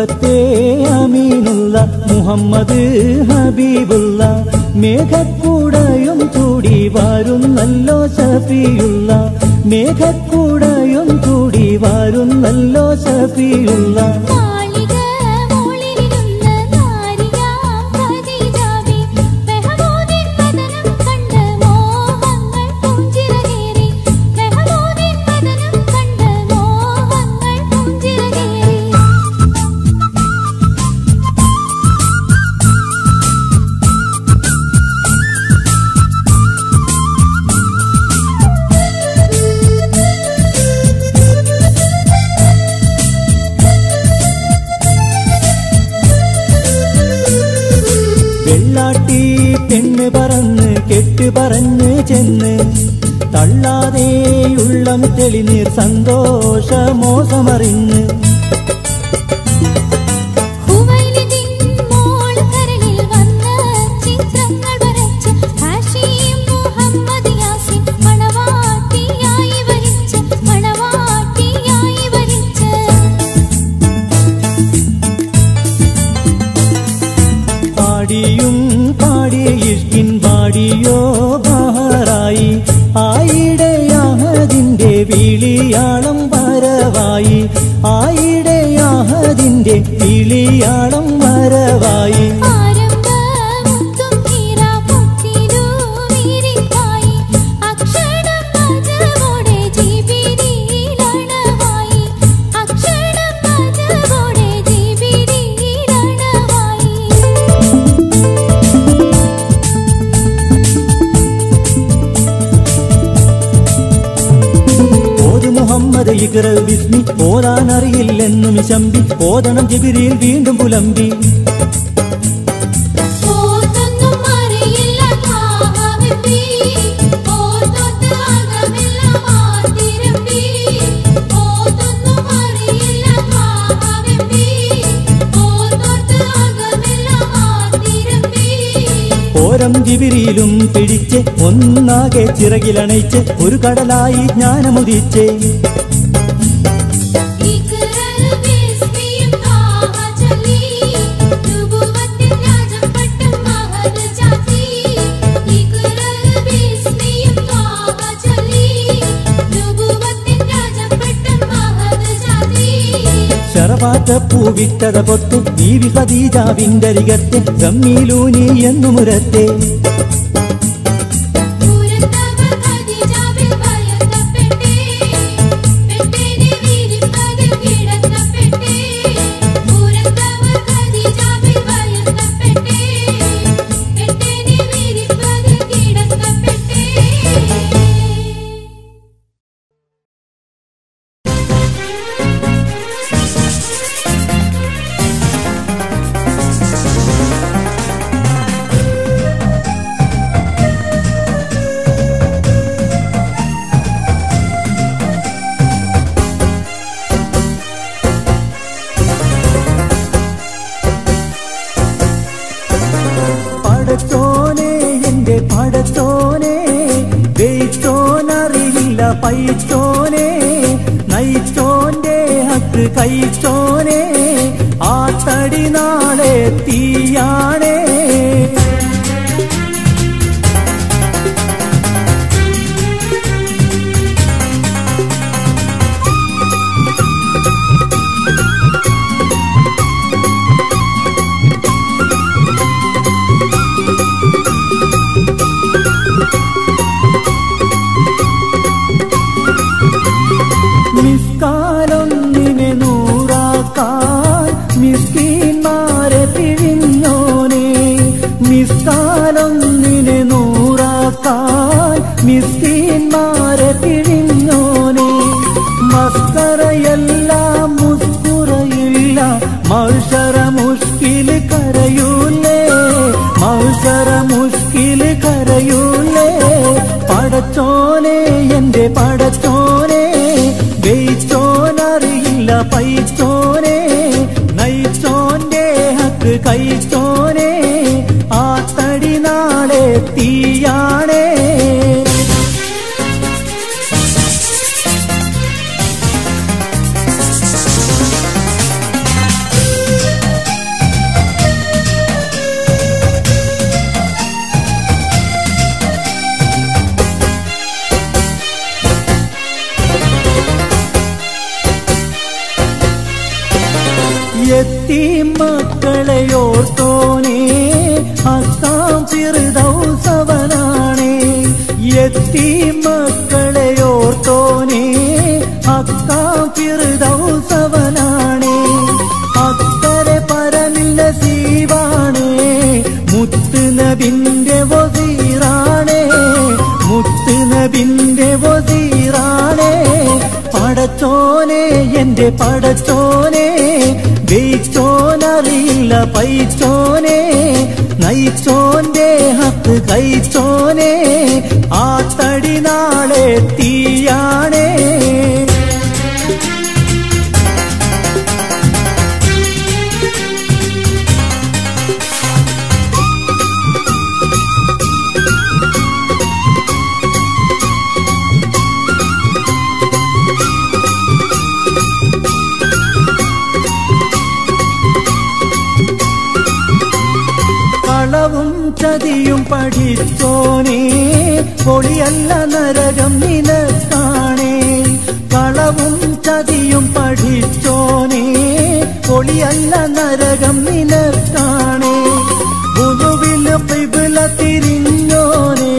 മക്കത്തെ അമീനുള്ള മുഹമ്മദ് ഹബീബുള്ള മേഘക്കൂടയും കൂടി വരുന്നല്ലോ ശഫിയുള്ള മേഘക്കൂടയും കൂടി വരുന്നല്ലോ ശഫിയുള്ള പെണ്ണ് പറന്ന് കെട്ട് പറഞ്ഞ് ചെന്ന് തള്ളാതെയുള്ളം തെളിനീർ സന്തോഷമോസമറിഞ്ഞ് പാടിയും പാടിയ ഇഷ്കിൻ പാടിയോ ബഹറായി ആയിടയാഹദിന്റെ വിളിയാളം വരവായി ആയിടയാഹദിന്റെ വിളിയാളം വരവായി മുഹമ്മദ് ഇഖ്റ ബിസ്മി ഓതാനറിയില്ലെന്നും ശമ്പി ഓതണം ജിബ്രീൽ വീണ്ടും പുലമ്പി ഓരം ജിബ്രീലും പിടിച്ച് ഒന്നാകെ ചിറകിലണയിച്ച് ഒരു കടലായി ജ്ഞാനമുദിച്ച് പൂവിട്ടത പൊത്ത് ബീവി ഖദീജാവിന്റെ അരികത്തെ ഗമ്മീലൂനി എന്നു മുരത്തെ പൈച്ചോനെ നയിച്ചോന്റെ ഹക്ക് കഴിച്ചോനെ ആ തടി നാളെ തീയാണേ മിസ്കാലൊന്നിനെ നൂറാക്കാൻ മിസ്കീന്മാരെ പിഴിഞ്ഞോനെ മിസ്കാലൊന്നിനെ നൂറാക്കാൻ മിസ്കീന്മാരെ പിഴിഞ്ഞോനെ മസ്കറയല്ല മുസ്കുറയില്ല മൗശറ മുഷ്കില് കരയൂലേ മൗശറ മുഷ്കില് കരയൂലേ പടച്ചോനെ എന്റെ പടച്ചോനെ ജയിച്ചോനറിയില്ല പൈച്ചോനെ നയിച്ചോന്റെ ഹക്ക് കഴിച്ചോനെ ആ തടി നാളെ തീയാണേ അക്കാം ഫിർദൗസവനാണേ യത്തീം മക്കളെ ഓർത്തോനേ അക്കാം ഫിർദൗസവനാണേ അക്കരെ പരമിൽ നസീബാണേ മുത്ത് നബിന്റെ വസീറാണേ മുത്ത് നബിന്റെ വസീറാണേ പടച്ചോനെ എന്റെ പടച്ചോനെ ജയിച്ചോനറിയില്ല പൈച്ചോനെ നയിച്ചോന്റെ ഹക്ക് കഴിച്ചോനെ ആ തടി നാളെ തീയാണേ കളവും ചതിയും പഠിച്ചോനേ പൊളിയല്ല നരകം നിനക്കാണേ കളവും ചതിയും പഠിച്ചോനേ പൊളിയല്ല നരകം നിനക്കാണേ ബുദുവിൽ ഖിബ്ല തിരിഞ്ഞോനേ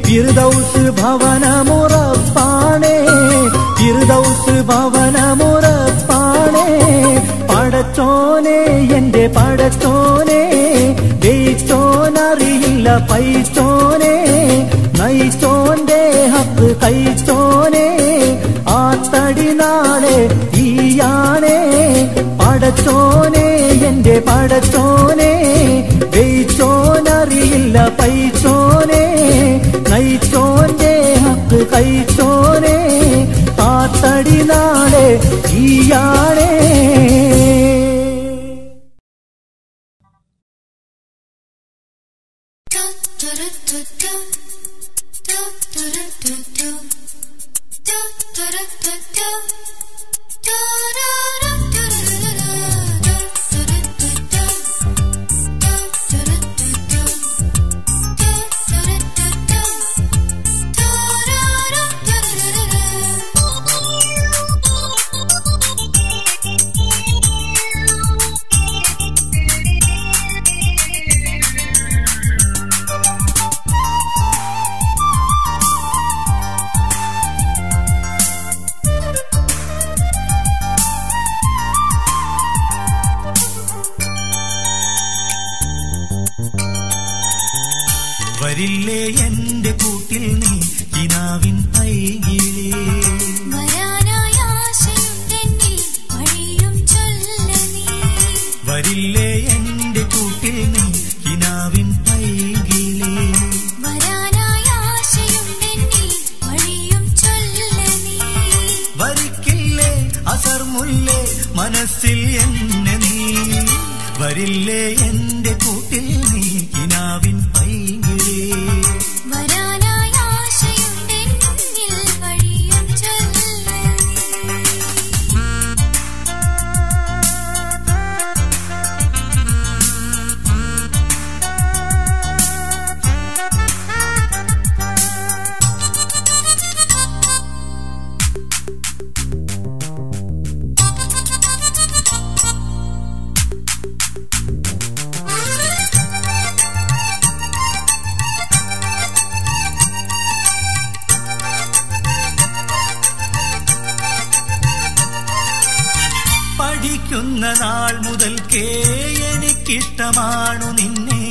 ഫിർദൗസ് ഭവനമുറപ്പാണേ ഫിർദൗസ് ഭവനമുറപ്പാണേ പടച്ചോനെ എന്റെ പടച്ചോനെ ജയിച്ചോനറിയില്ല പൈച്ചോനെ നയിച്ചോന്റെ ഹക്ക് കഴിച്ചോനെ ആ തടി നാളെ തീയാണേ പടച്ചോനെ എന്റെ പടച്ചോനെ ജയിച്ചോനറിയില്ല പൈച്ചോനെ നയിച്ചോന്റെ ഹക്ക് കഴിച്ചോനെ ആ തടി നാളെ തീയാണേ വരില്ലേ എന്റെ കൂട്ടിൽ നീ കിനാവിൻ പൈകിളേ വരില്ലേ എന്റെ കൂട്ടിൽ നീ കിനാവിൻ പൈകിളേ വരിക്കില്ലേ അസർ മുല്ലേ മനസ്സിൽ എന്നെ നീ വരില്ലേ എന്റെ കൂട്ടിൽ നീ കിനാവിൻ പൈകിളേ പഠിക്കുന്ന നാൾ മുതൽക്കേ എനിക്കിഷ്ടമാണു നിന്നെ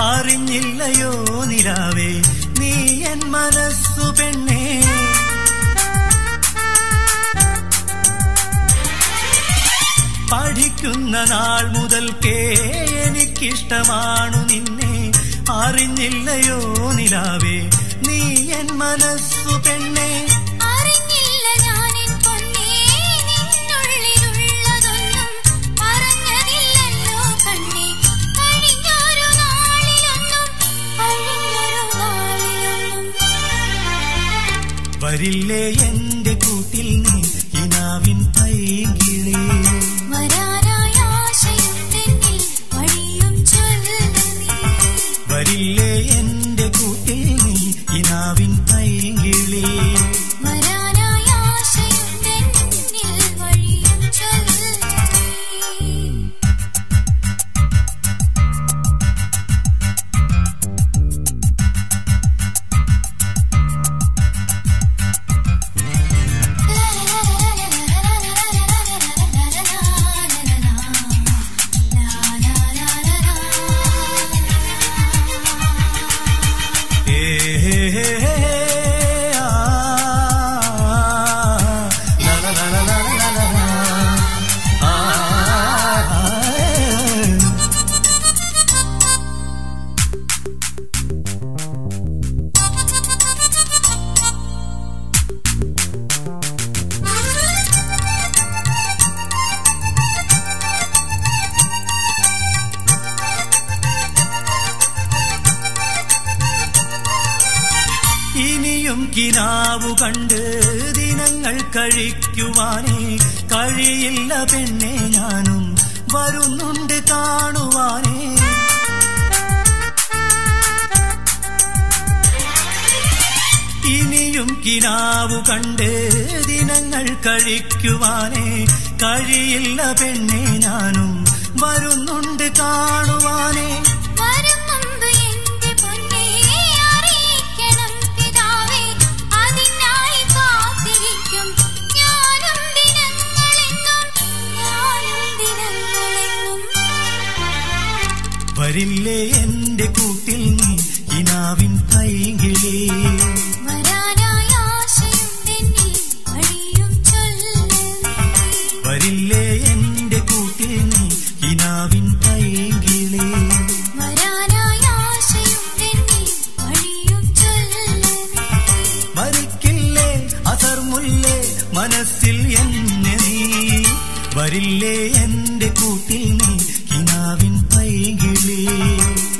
അറിഞ്ഞില്ലയോ നിലാവേ നീ എൻ മനസ്സു പെണ്ണേ പഠിക്കുന്ന നാൾ മുതൽക്കേ എനിക്കിഷ്ടമാണു നിന്നെ അറിഞ്ഞില്ലയോ നിലാവേ നീ എൻ മനസ്സു പെണ്ണേ വരില്ലേ എന്റെ കൂട്ടിൽ നീ കിനാവിൻ പൈകിളേ വരില്ലേ എന്റെ കൂട്ടിൽ നീ കിനാവിൻ പൈകിളേ ഇനിയും കിനാവു കണ്ട് ദിനങ്ങൾ കഴിക്കുവാനേ കഴിയില്ല പെണ്ണെ ഞാനും വരുന്നുണ്ട് കാണുവാനേ ഇനിയും കിനാവു കണ്ട് ദിനങ്ങൾ കഴിക്കുവാനേ കഴിയില്ല പെണ്ണെ ഞാനും വരുന്നുണ്ട് കാണുവാനേ വരില്ലേ എന്റെ കൂട്ടിൽ നീ കിനാവിൻ പൈങ്കിളി വരില്ലേ എന്റെ കൂട്ടിൽ നീ കിനാവിൻ പൈങ്കിളി വരിക്കില്ലേ അസർമുല്ലേ മനസ്സിൽ എന്നെ നീ വരില്ലേ എന്റെ കൂട്ടിൽ നീ കിനാവിൻ പൈങ്കിളി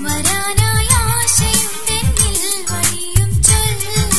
വരാനായി ആശയുണ്ടെന്നിൽ വഴിയും ചൊല്ല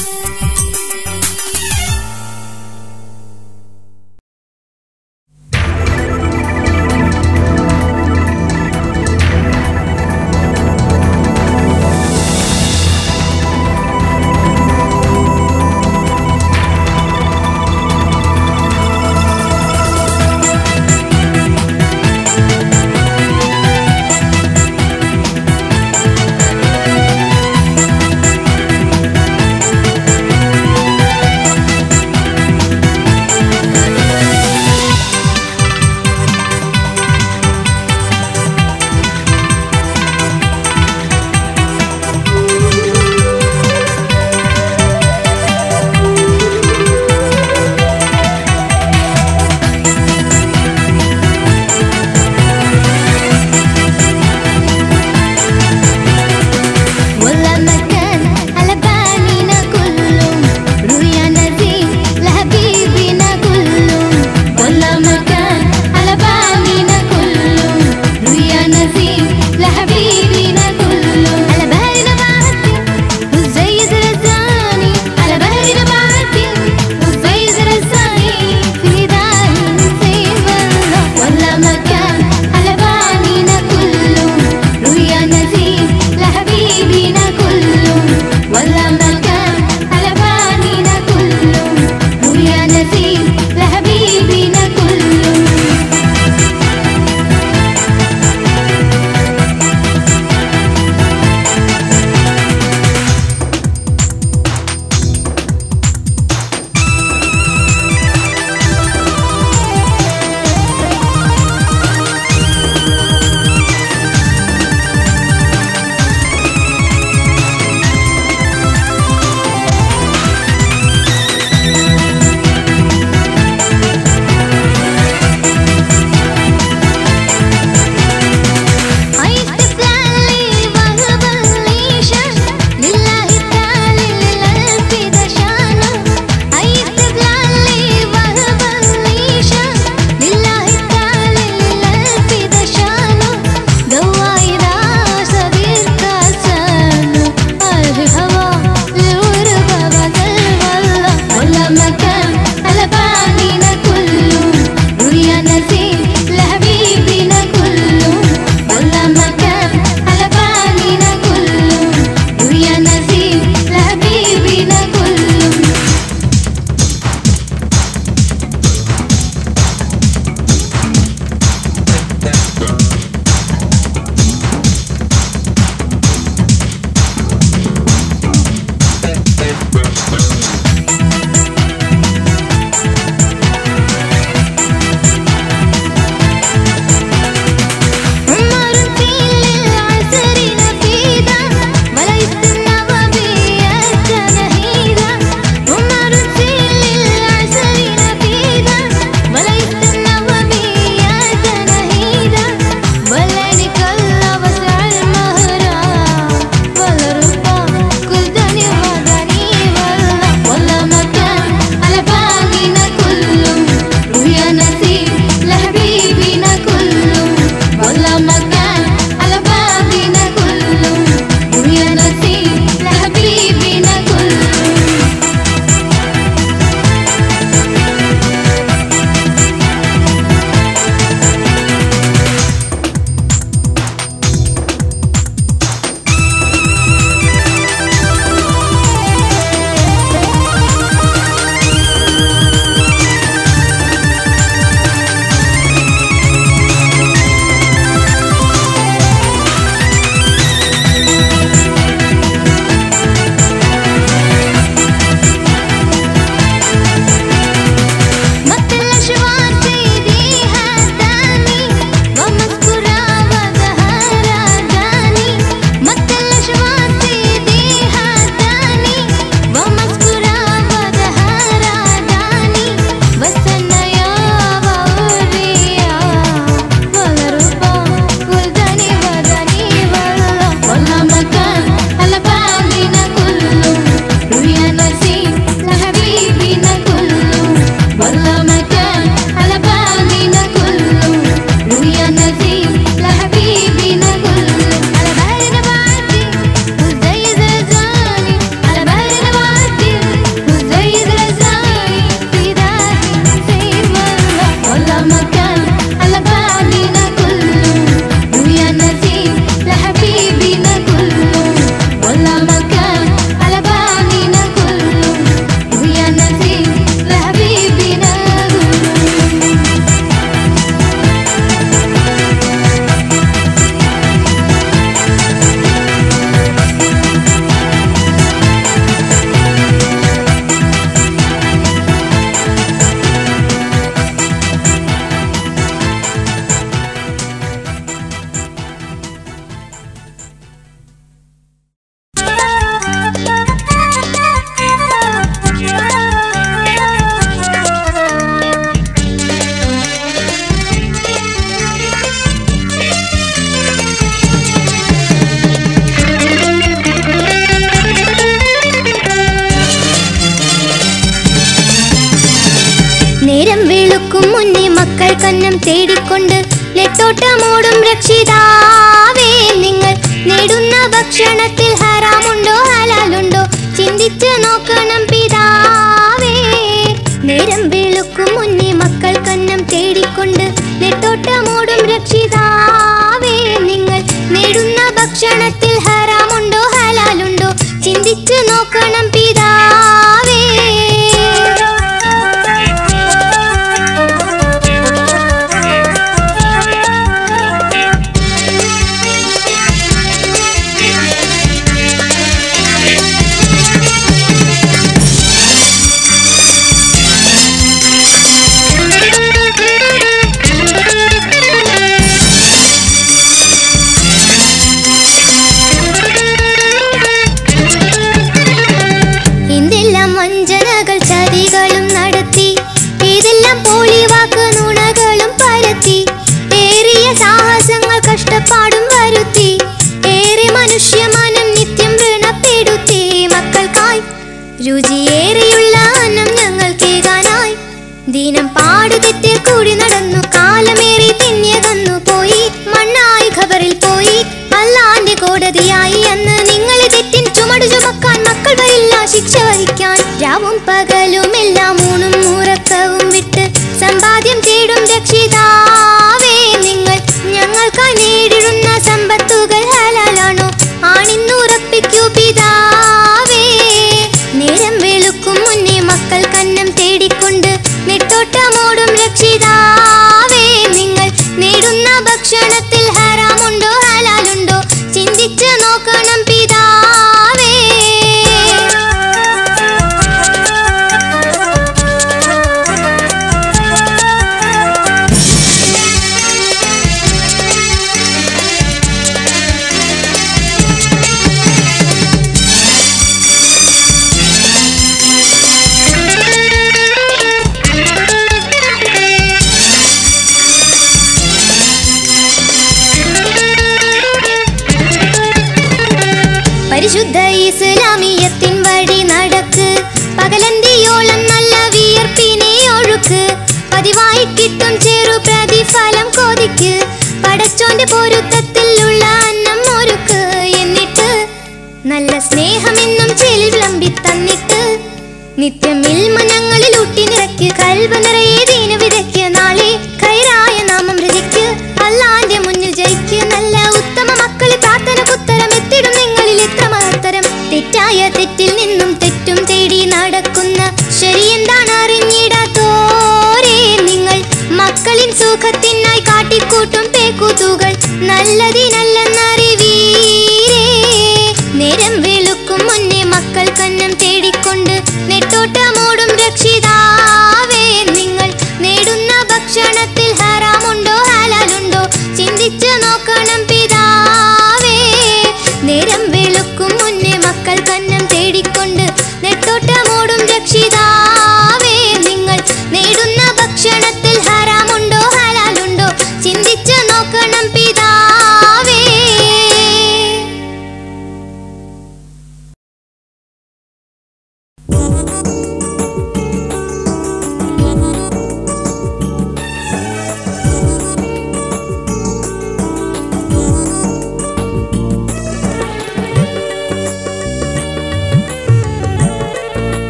കന്നം തേടിക്കൊണ്ട് നെട്ടോട്ടമോടും രക്ഷിതാവേ നിങ്ങൾ നേടുന്ന ഭക്ഷണത്തിൽ ഹറാമുണ്ടോ ഹലാലുണ്ടോ ചിന്തിച്ച് നോക്കണം പിതാവേ. നേരം വെളുക്കും മുന്നേ മക്കൾ കന്നം തേടിക്കൊണ്ട് നെട്ടോട്ടമോടും രക്ഷിതാവേ നിങ്ങൾ നേടുന്ന ഭക്ഷണത്തിൽ ഹറാമുണ്ടോ ഹലാലുണ്ടോ ചിന്തിച്ച് നോക്കണം പിതാവേ. വഞ്ചനകൾ ചതികളും നടത്തി ഏതെല്ലാം പോളിവാക്ക് നുണകളും പരത്തി ഏറിയ സാഹസങ്ങൾ കഷ്ടപ്പാടും വരുത്തി ഏറെ മനുഷ്യമനം നിത്യം ഋണപ്പെടുത്തി മക്കൾക്കായി രുചിയേറെയുള്ള അന്നം ഞങ്ങൾ കേകാനായി ദിനം പാട് തെറ്റിൽ കൂടി നടന്നു കാലമേറി തിന്യകന്നു പോയി മണ്ണായി ഖബറിൽ പോയി അല്ലാന്റെ കോടതിയായി അന്ന് നിങ്ങളെ തെറ്റിൻ ചുമട് ചുമക്കാൻ മക്കൾ വരില്ല ശിക്ഷ വഹിക്കാൻ. രാവും പകലും എല്ലാം ഊണും ഉറക്കവും വിട്ട് സമ്പാദ്യം തേടും രക്ഷിതാവേ നിങ്ങൾ ഞങ്ങൾക്കായി നേടിടുന്ന സമ്പത്തുകൾ ഹലാലാണോ ആണിന്നുറപ്പിക്കൂ പിതാവേ. നേരം വെളുക്കും മുന്നേ മക്കൾ കന്നം തേടിക്കൊണ്ട് നെട്ടോട്ടമോടും രക്ഷിതാവേ നിങ്ങൾ നേടുന്ന ഭക്ഷണത്തിൽ ഹറാമുണ്ടോ ഹലാലുണ്ടോ ചിന്തിച്ച് നോക്കണം പിതാവേ. പരിശുദ്ധ ഇസ്ലാമിയത്തിൻ വഴി നടക്ക് പകലന്തിയോളം നല്ല വിയർപ്പിനെ ഒഴുക്ക് പതിവായി കിട്ടും ചെറു പ്രതിഫലം കൊതിക്ക് പടച്ചോന്റെ പൊരുത്തത്തിലുള്ള അന്നം ഒരുക്ക് എന്നിട്ട് നല്ല സ്നേഹമെന്നും ചെലിൽ വിളമ്പി തന്നിട്ട് നിത്യം ഇൽമ ഞങ്ങളിൽ ഊട്ടി നിറയ്ക്ക് കൽബ് നിറയെ ദീന വിതയ്ക്ക് നാളെ ഖൈറായ നാമം രചിക്ക് അല്ലാന്റെ മുന്നിൽ ജയിക്ക് നല്ല ഉത്തമ മക്കളെ പ്രാർത്ഥനക്കുത്തരം എത്തിടും നിങ്ങളിൽ എത്ര മഹത്തരം. തെറ്റായ തെറ്റിൽ നിന്നും തെറ്റും തേടി നടക്കുന്ന ശരി എന്താണ് അറിഞ്ഞിടാത്തോരേ നിങ്ങൾ മക്കളിൻ സുഖത്തിനായി കാട്ടിക്കൂട്ടും പേക്കൂത്തുകൾ നല്ലതിനല്ലെന്നറിവീരേ. നേരം വെളുക്കും മുന്നേ മക്കൾ കന്നം തേടിക്കൊണ്ട് നെട്ടോട്ടമോടും രക്ഷിതാവേ നിങ്ങൾ നേടുന്ന ഭക്ഷണത്തിൽ ഹറാമുണ്ടോ ഹലാലുണ്ടോ ചിന്തിച്ച് നോക്കണം പിതാവേ. നേരം വെളുക്കും മുന്നേ മക്കൾ കന്നം തേടിക്കൊണ്ട് നെട്ടോട്ടമോടും രക്ഷിതാവേ നിങ്ങൾ നേടുന്ന ഭക്ഷണത്തിൽ ഹറാമുണ്ടോ ഹലാലുണ്ടോ ചിന്തിച്ച് നോക്കണം പിതാവേ.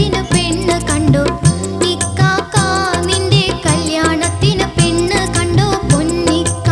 കല്യാണത്തിന് പെണ്ണ് കണ്ടോ ഇക്കാക്ക, നിന്റെ കല്യാണത്തിന് പെണ്ണ് കണ്ടോ പൊന്നിക്ക.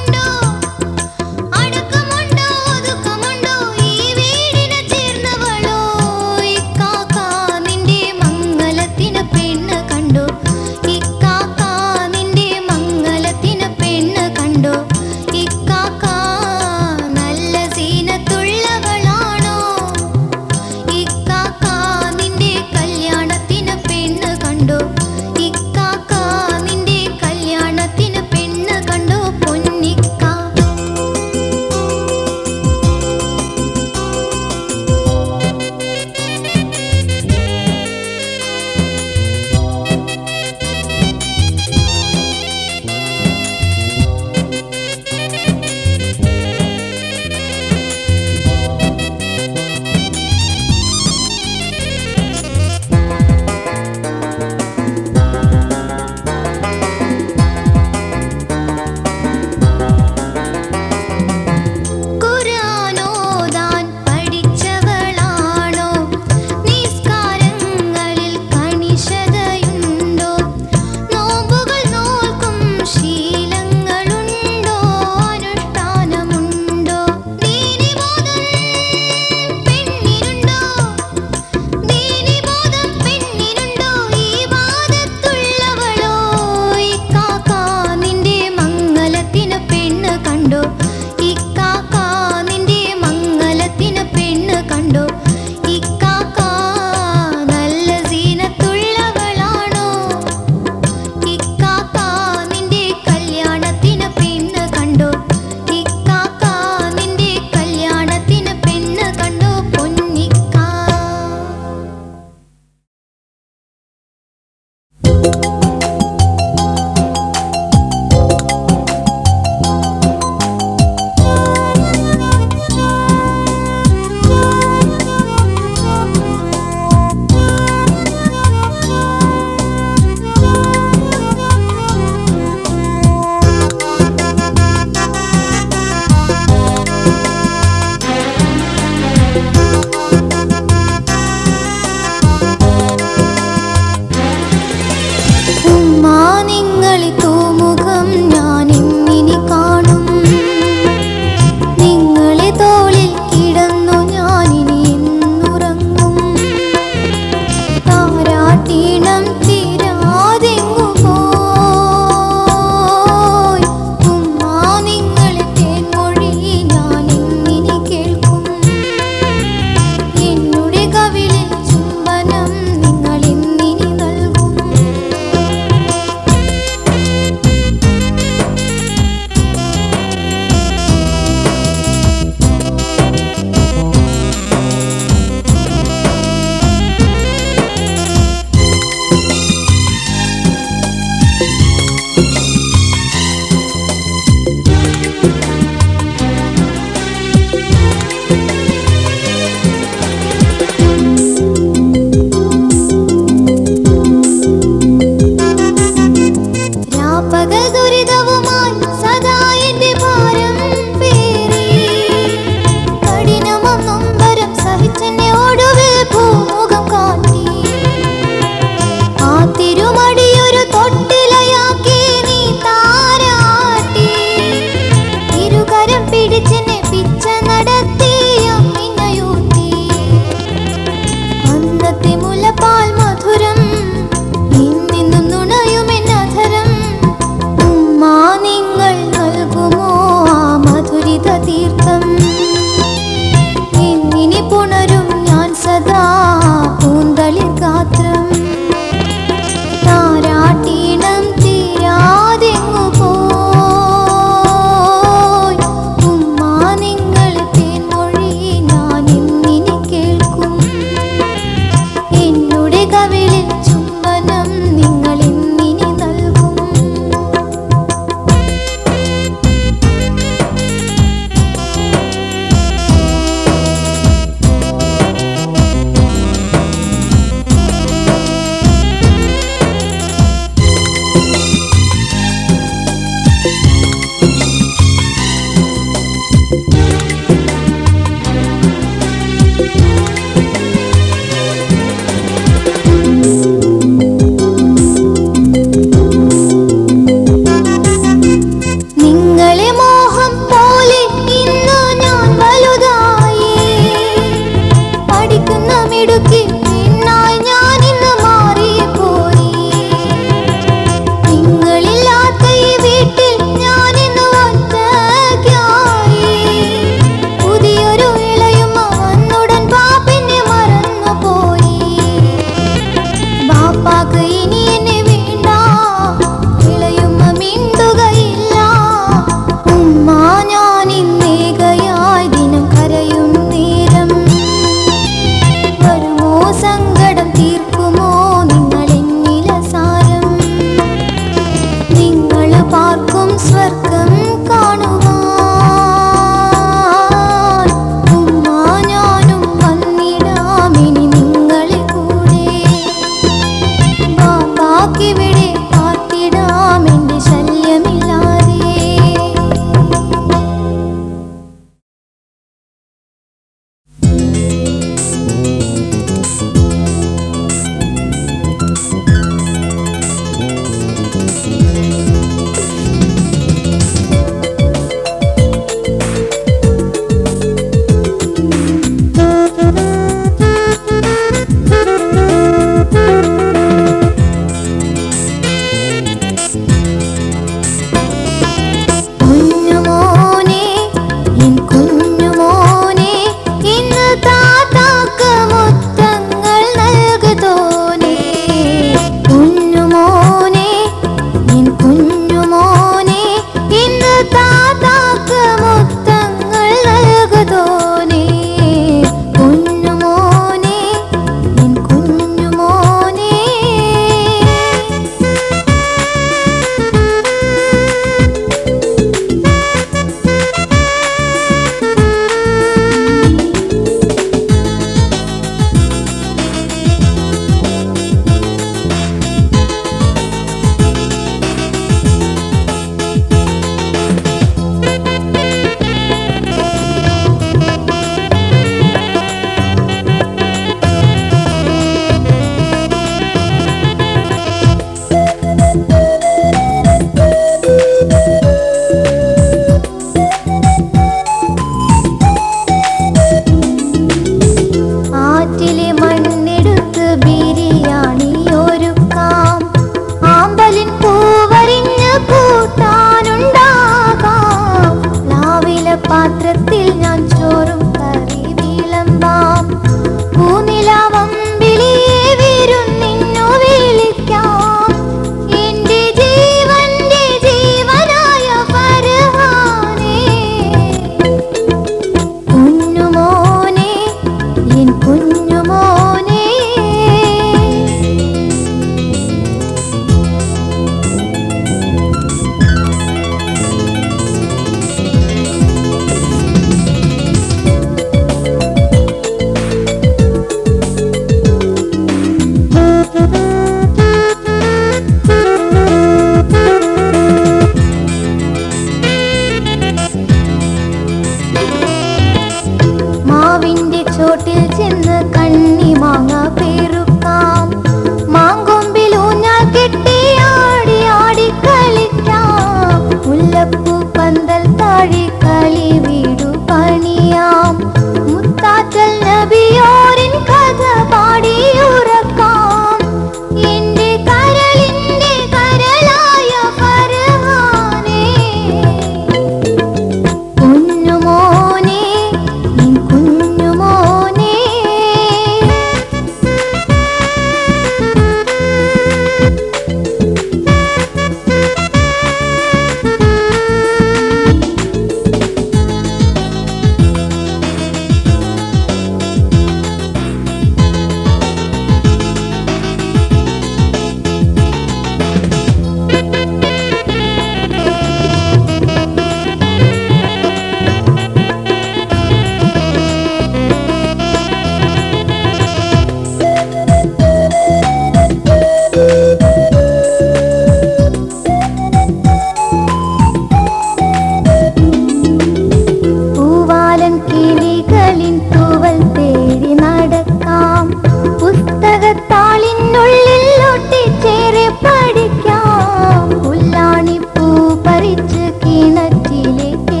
മനസ്സിനുള്ളിൽ ഒട്ടിച്ചേരെ പഠിക്കാം. പുല്ലാണിപ്പൂ പറിച്ച് കിണറ്റിലേക്കെറിയാം.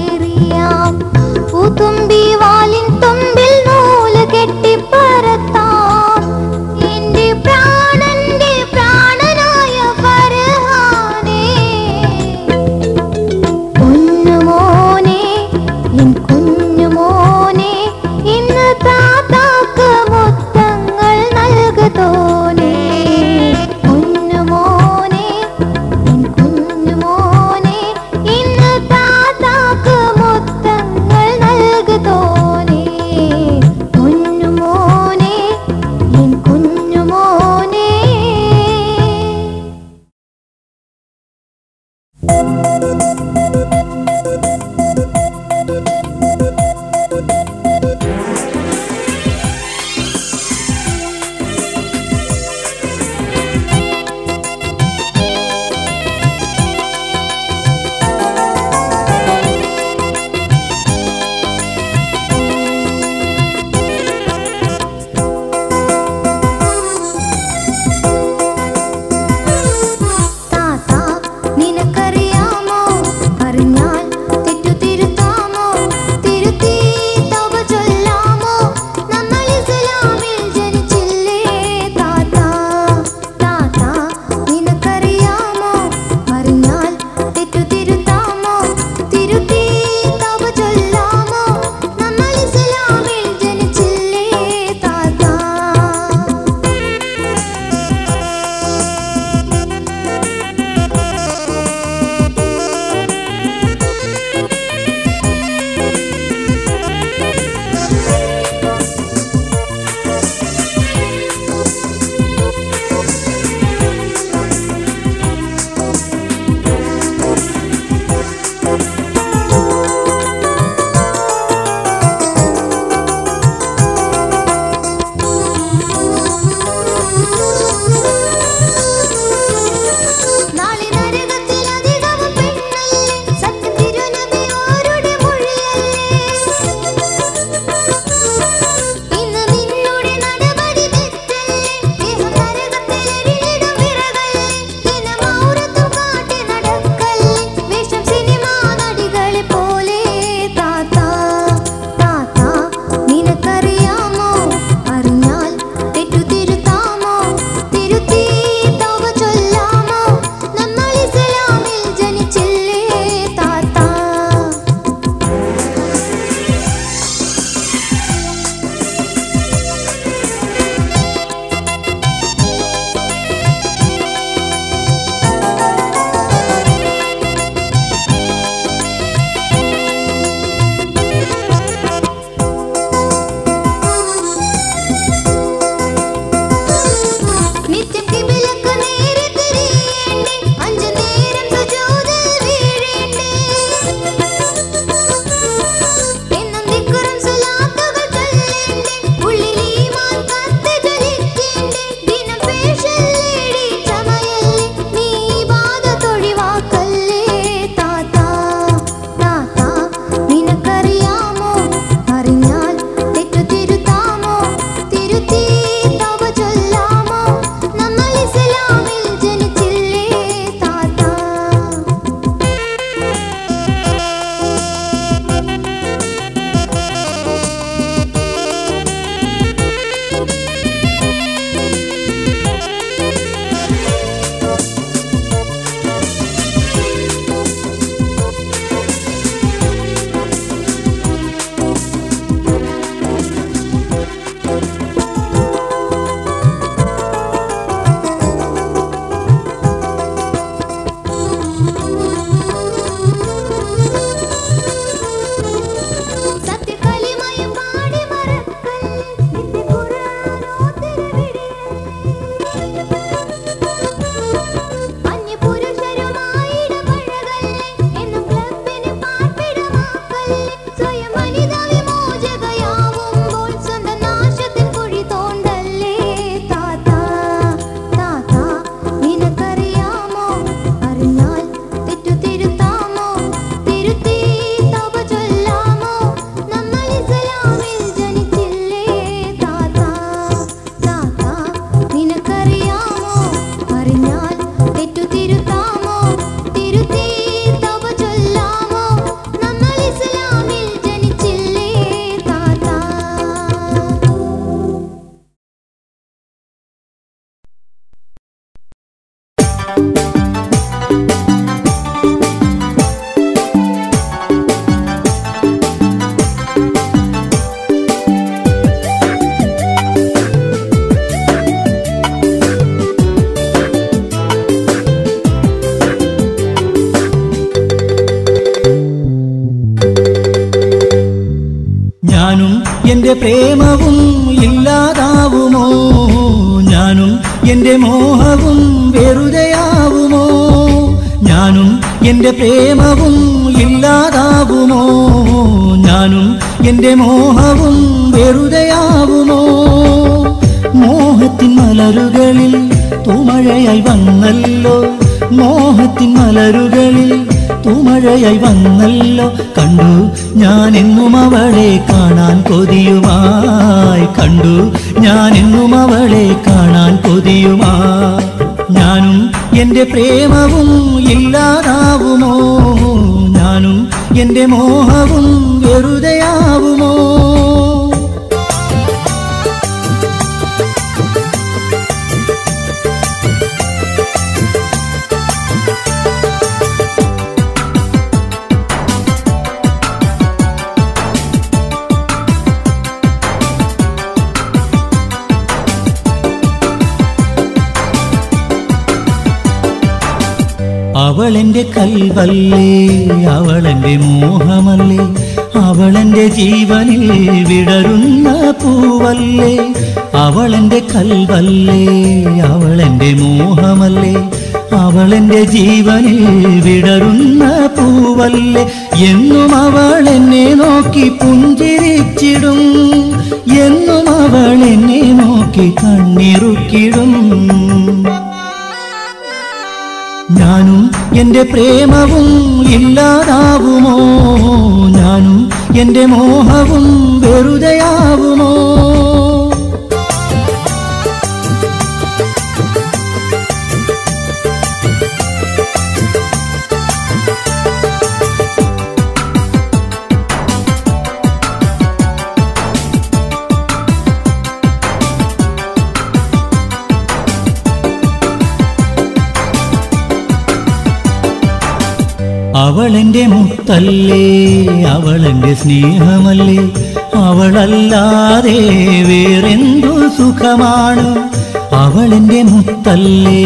പൂത്തുമ്പി വാലിൻ തുമ്പിൽ നൂല് കെട്ടിപ്പറത്താം. എന്റെ പ്രാണന്റെ പ്രാണനായ ഫർഹാനേ, കുഞ്ഞുമോനെ എൻ കുഞ്ഞുമോനെ, ഇന്ന് താത്താക്ക് മുത്തങ്ങൾ നൽകുതോനെ. കുഞ്ഞുമോനെ എൻ കുഞ്ഞുമോനെ, ഇന്ന് താത്താക്ക് മുത്തങ്ങൾ നൽകുതോനെ. കുഞ്ഞുമോനെ എൻ കുഞ്ഞുമോനെ. ഞാനും എന്റെ പ്രേമവും ഇല്ലാതാവുമോ? ഞാനും എന്റെ മോഹവും വെറുതെയാവുമോ? ഞാനും എന്റെ പ്രേമവും ഇല്ലാതാവുമോ? ഞാനും എന്റെ മോഹവും വെറുതെയാവുമോ? മോഹത്തിൻ മലരുകളിൽ തൂമഴയായി വന്നല്ലോ, മോഹത്തിൻ മലരുകളിൽ തൂമഴയായി വന്നല്ലോ. കണ്ടു ഞാനെന്നും അവളെ കാണാൻ കൊതിയുമായി, കണ്ടു ഞാനെന്നും അവളെ കാണാൻ കൊതിയുമായി. ഞാനും എന്റെ പ്രേമവും ഇല്ലാതാവുമോ? ഞാനും എന്റെ മോഹവും വെറുതെയാവുമോ? അവളെന്റെ കൽവല്ലേ, അവളെന്റെ മോഹമല്ലേ, അവളെന്റെ ജീവനിൽ വിടരുന്ന പൂവല്ലേ. അവളെന്റെ കൽവല്ലേ, അവളെന്റെ മോഹമല്ലേ, അവളെന്റെ ജീവനിൽ വിടരുന്ന പൂവല്ലേ. എന്നും അവൾ എന്നെ നോക്കി പുഞ്ചിരിച്ചിടും, എന്നും അവൾ എന്നെ നോക്കി കണ്ണിറുക്കിടും. ഞാനും എന്റെ പ്രേമവും ഇല്ലാതാവുമോ? ഞാനും എന്റെ മോഹവും വെറുതെയാവുമോ? അവളെന്റെ മുത്തല്ലേ, അവളെന്റെ സ്നേഹമല്ലേ, അവളല്ലാതെ വേറെന്തു സുഖമാണ്. അവളെന്റെ മുത്തല്ലേ,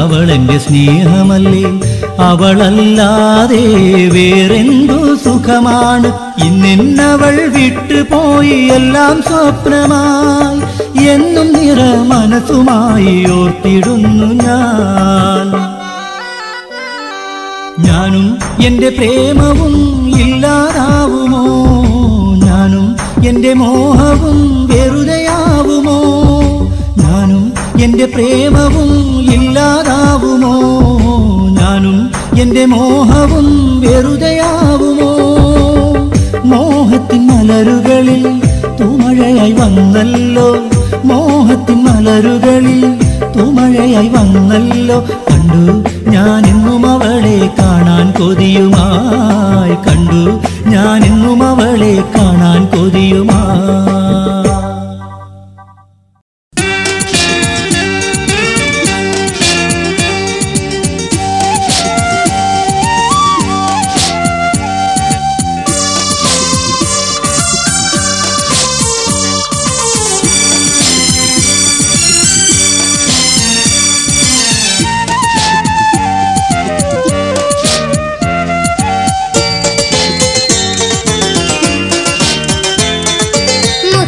അവളെന്റെ സ്നേഹമല്ലേ, അവളല്ലാതെ വേറെന്തു സുഖമാണ്. ഇന്നെന്നവൾ വിട്ടുപോയി എല്ലാം സ്വപ്നമായി, എന്നും നിറ മനസ്സുമായി ഓർത്തിടുന്നു ഞാൻ. ഞാനും എന്റെ പ്രേമവും ഇല്ലാതാവുമോ? ഞാനും എന്റെ മോഹവും വെറുതെയാവുമോ? ഞാനും എന്റെ പ്രേമവും ഇല്ലാതാവുമോ? ഞാനും എന്റെ മോഹവും വെറുതെയാവുമോ? മോഹത്തിൻ മലരുകളിൽ തൂമഴയായി വന്നല്ലോ, മോഹത്തിൻ മലരുകളിൽ തൂമഴയായി വന്നല്ലോ. കണ്ടു ഞാനെന്നും അവളെ കാണാൻ കൊതിയുമായി, കണ്ടു ഞാനെന്നും അവളെ കാണാൻ കൊതിയുമായി. മുത്തേ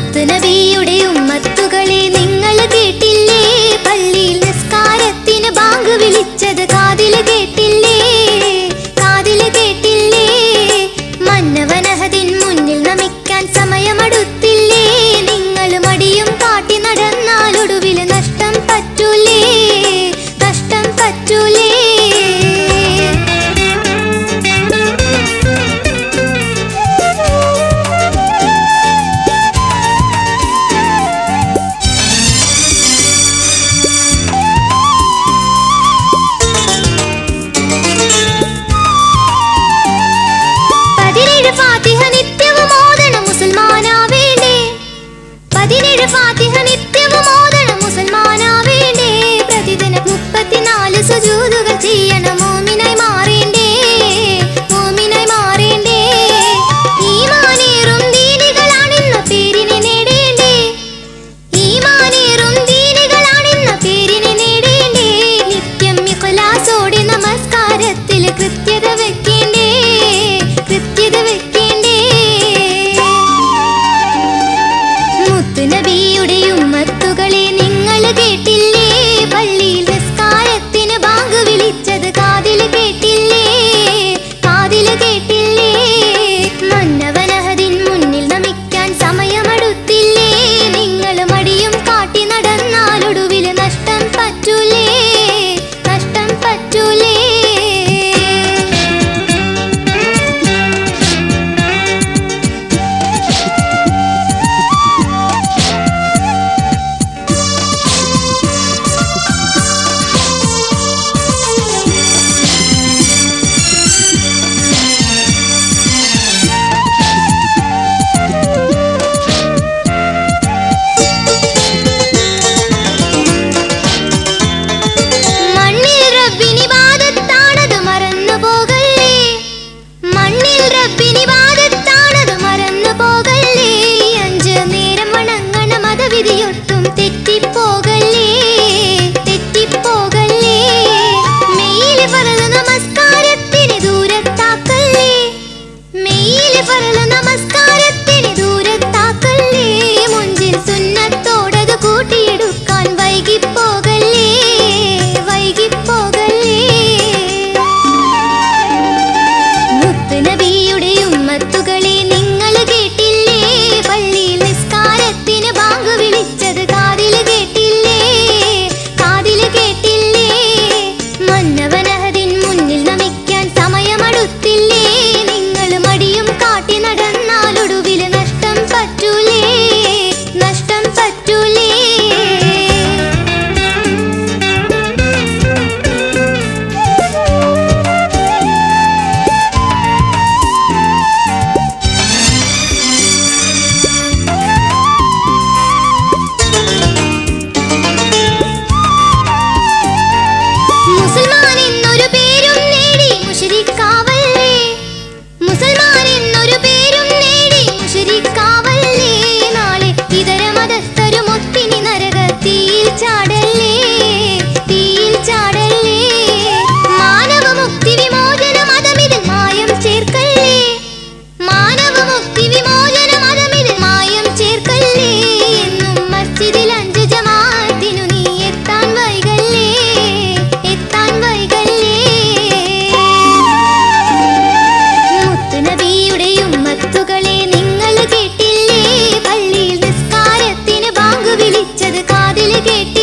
കേട്ട